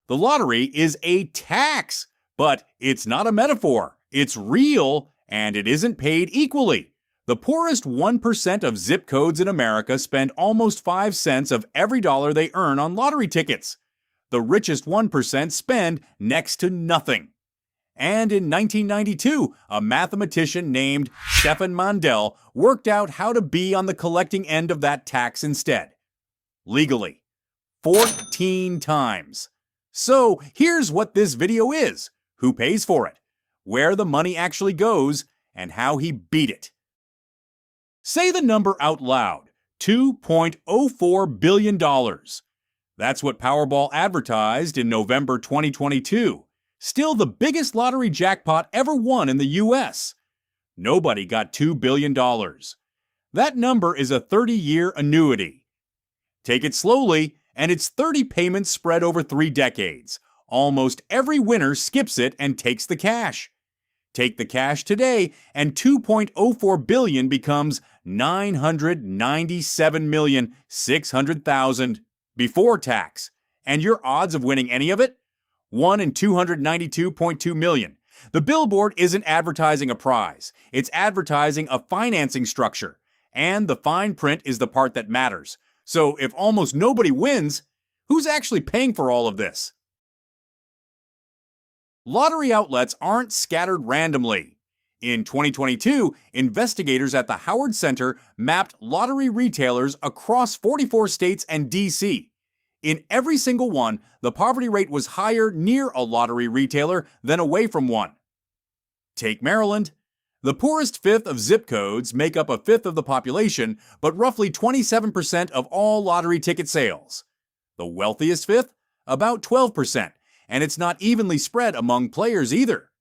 The lottery is a tax, but it's not a metaphor. It's real, and it isn't paid equally. The poorest 1% of zip codes in America spend almost 5 cents of every dollar they earn on lottery tickets. The richest 1% spend next to nothing. And in 1992, a mathematician named Stefan Mandel worked out how to be on the collecting end of that tax instead. Legally. 14 times. So here's what this video is, who pays for it, where the money actually goes, and how he beat it. Say the number out loud, $2.04 billion. That's what Powerball advertised in November 2022. Still the biggest lottery jackpot ever won in the US. Nobody got $2 billion. That number is a 30-year annuity. Take it slowly, and it's 30 payments spread over 3 decades. Almost every winner skips it and takes the cash. Take the cash today, and $2.04 billion becomes $997,600,000 before tax. And your odds of winning any of it? 1 in 292.2 million. The billboard isn't advertising a prize. It's advertising a financing structure. And the fine print is the part that matters. So if almost nobody wins, who's actually paying for all of this? Lottery outlets aren't scattered randomly. In 2022, investigators at the Howard Center mapped lottery retailers across 44 states and D.C. In every single one, the poverty rate was higher near a lottery retailer than away from one. Take Maryland. The poorest fifth of zip codes make up a fifth of the population, but roughly 27% of all lottery ticket sales. The wealthiest fifth? About 12%, and it's not evenly spread among players either.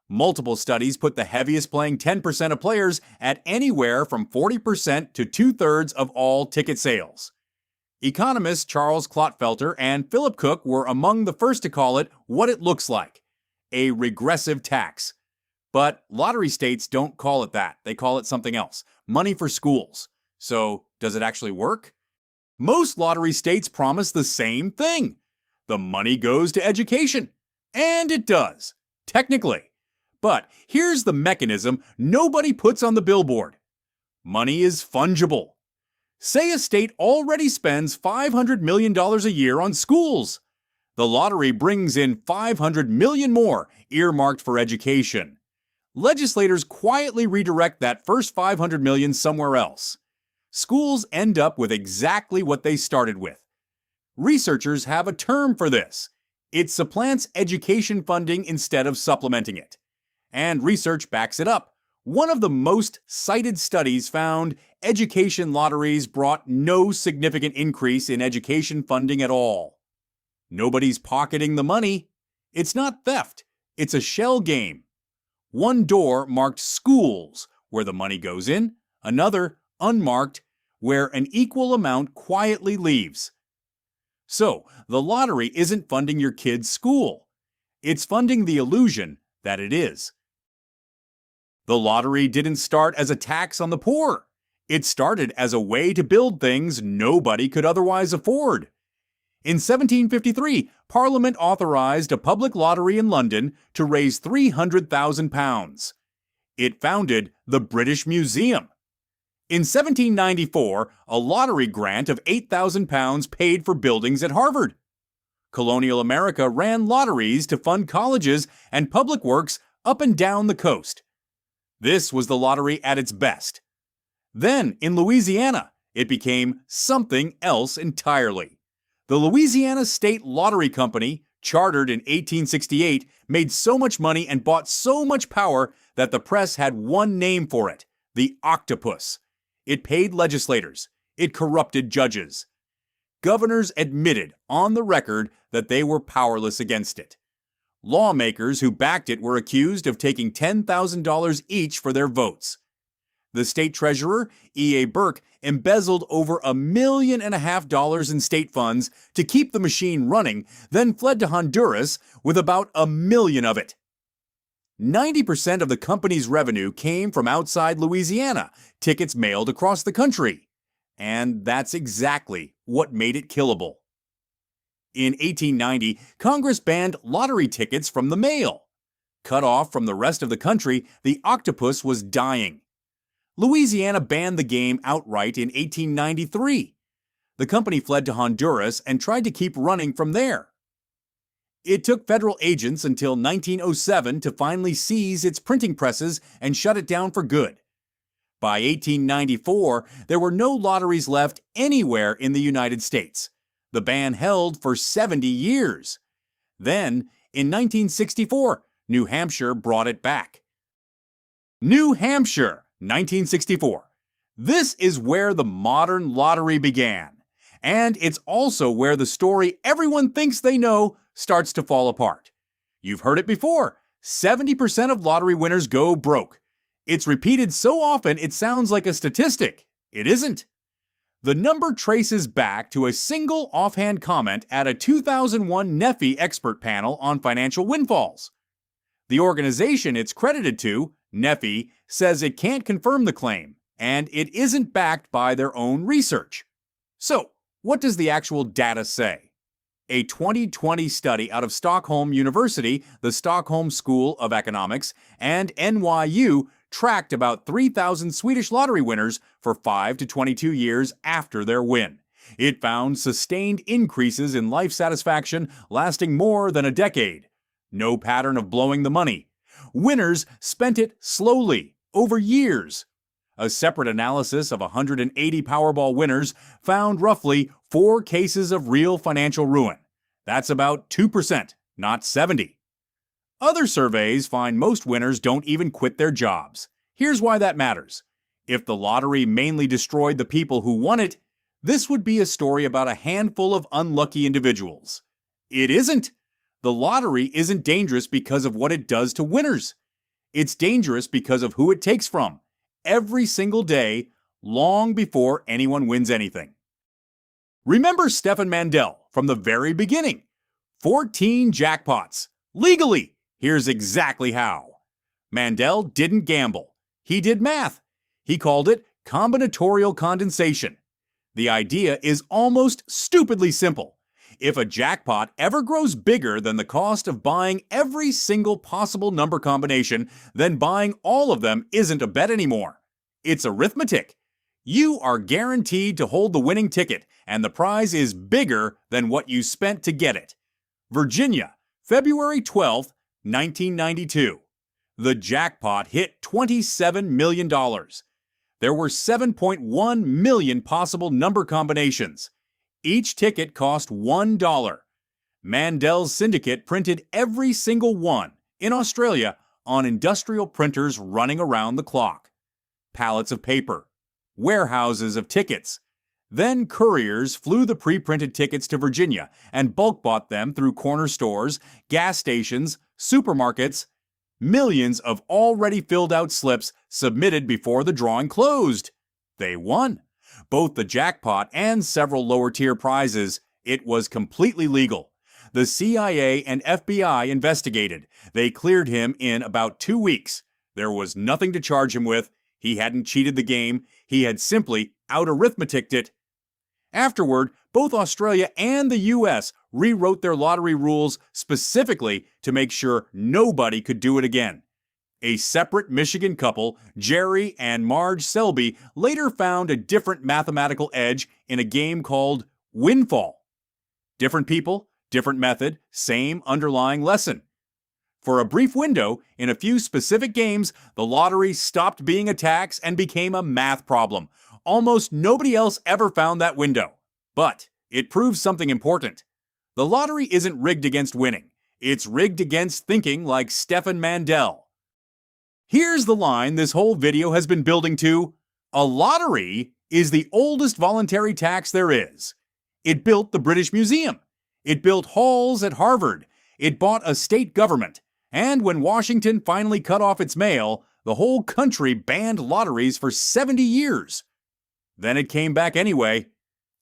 Multiple studies put the heaviest playing 10% of players at anywhere from 40% to 2/3 of all ticket sales. Economists Charles Clotfelter and Philip Cook were among the first to call it what it looks like, a regressive tax. But lottery states don't call it that. They call it something else, money for schools. So, does it actually work? Most lottery states promise the same thing. The money goes to education. And it does, technically. But here's the mechanism nobody puts on the billboard. Money is fungible. Say a state already spends $500 million a year on schools. The lottery brings in $500 million more earmarked for education. Legislators quietly redirect that first $500 million somewhere else. Schools end up with exactly what they started with. Researchers have a term for this. It supplants education funding instead of supplementing it. And research backs it up. One of the most cited studies found education lotteries brought no significant increase in education funding at all. Nobody's pocketing the money. It's not theft. It's a shell game. One door marked schools, where the money goes in, another unmarked, where an equal amount quietly leaves. So, the lottery isn't funding your kid's school. It's funding the illusion that it is. The lottery didn't start as a tax on the poor. It started as a way to build things nobody could otherwise afford. In 1753, Parliament authorized a public lottery in London to raise £300,000. It founded the British Museum. In 1794, a lottery grant of £8,000 paid for buildings at Harvard. Colonial America ran lotteries to fund colleges and public works up and down the coast. This was the lottery at its best. Then, in Louisiana, it became something else entirely. The Louisiana State Lottery Company, chartered in 1868, made so much money and bought so much power that the press had one name for it, the octopus. It paid legislators. It corrupted judges. Governors admitted on the record that they were powerless against it. Lawmakers who backed it were accused of taking $10,000 each for their votes. The state treasurer, E.A. Burke, embezzled over $1.5 million in state funds to keep the machine running, then fled to Honduras with about $1 million of it. 90% of the company's revenue came from outside Louisiana, tickets mailed across the country. And that's exactly what made it killable. In 1890, Congress banned lottery tickets from the mail. Cut off from the rest of the country, the octopus was dying. Louisiana banned the game outright in 1893. The company fled to Honduras and tried to keep running from there. It took federal agents until 1907 to finally seize its printing presses and shut it down for good. By 1894, there were no lotteries left anywhere in the United States. The ban held for 70 years. Then, in 1964, New Hampshire brought it back. New Hampshire, 1964. This is where the modern lottery began. And it's also where the story everyone thinks they know starts to fall apart. You've heard it before. 70% of lottery winners go broke. It's repeated so often it sounds like a statistic. It isn't. The number traces back to a single offhand comment at a 2001 NEFI expert panel on financial windfalls. The organization it's credited to, NEFI, says it can't confirm the claim, and it isn't backed by their own research. So, what does the actual data say? A 2020 study out of Stockholm University, the Stockholm School of Economics, and NYU tracked about 3,000 Swedish lottery winners for 5 to 22 years after their win. It found sustained increases in life satisfaction lasting more than a decade. No pattern of blowing the money. Winners spent it slowly, over years. A separate analysis of 180 Powerball winners found roughly 4 cases of real financial ruin. That's about 2%, not 70%. Other surveys find most winners don't even quit their jobs. Here's why that matters. If the lottery mainly destroyed the people who won it, this would be a story about a handful of unlucky individuals. It isn't. The lottery isn't dangerous because of what it does to winners. It's dangerous because of who it takes from, every single day, long before anyone wins anything. Remember Stefan Mandel from the very beginning. 14 jackpots, legally. Here's exactly how. Mandel didn't gamble. He did math. He called it combinatorial condensation. The idea is almost stupidly simple. If a jackpot ever grows bigger than the cost of buying every single possible number combination, then buying all of them isn't a bet anymore. It's arithmetic. You are guaranteed to hold the winning ticket, and the prize is bigger than what you spent to get it. Virginia, February 12th, 1992. The jackpot hit $27 million. There were 7.1 million possible number combinations. Each ticket cost $1. Mandel's syndicate printed every single one, in Australia, on industrial printers running around the clock. Pallets of paper. Warehouses of tickets. Then couriers flew the pre-printed tickets to Virginia and bulk bought them through corner stores, gas stations, supermarkets. Millions of already filled out slips submitted before the drawing closed. They won. Both the jackpot and several lower tier prizes. It was completely legal. The CIA and FBI investigated. They cleared him in about 2 weeks. There was nothing to charge him with. He hadn't cheated the game. He had simply out-arithmeticked it. Afterward, both Australia and the US rewrote their lottery rules specifically to make sure nobody could do it again. A separate Michigan couple, Jerry and Marge Selby, later found a different mathematical edge in a game called Windfall. Different people, different method, same underlying lesson. For a brief window, in a few specific games, the lottery stopped being a tax and became a math problem. Almost nobody else ever found that window. But it proves something important. The lottery isn't rigged against winning. It's rigged against thinking like Stefan Mandel. Here's the line this whole video has been building to. A lottery is the oldest voluntary tax there is. It built the British Museum. It built halls at Harvard. It bought a state government. And when Washington finally cut off its mail, the whole country banned lotteries for 70 years. Then it came back anyway.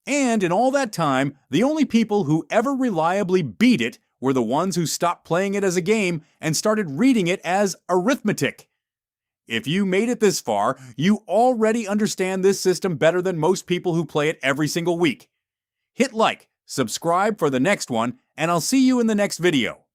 And in all that time, the only people who ever reliably beat it were the ones who stopped playing it as a game and started reading it as arithmetic. If you made it this far, you already understand this system better than most people who play it every single week. Hit like, Subscribe for the next one, and I'll see you in the next video.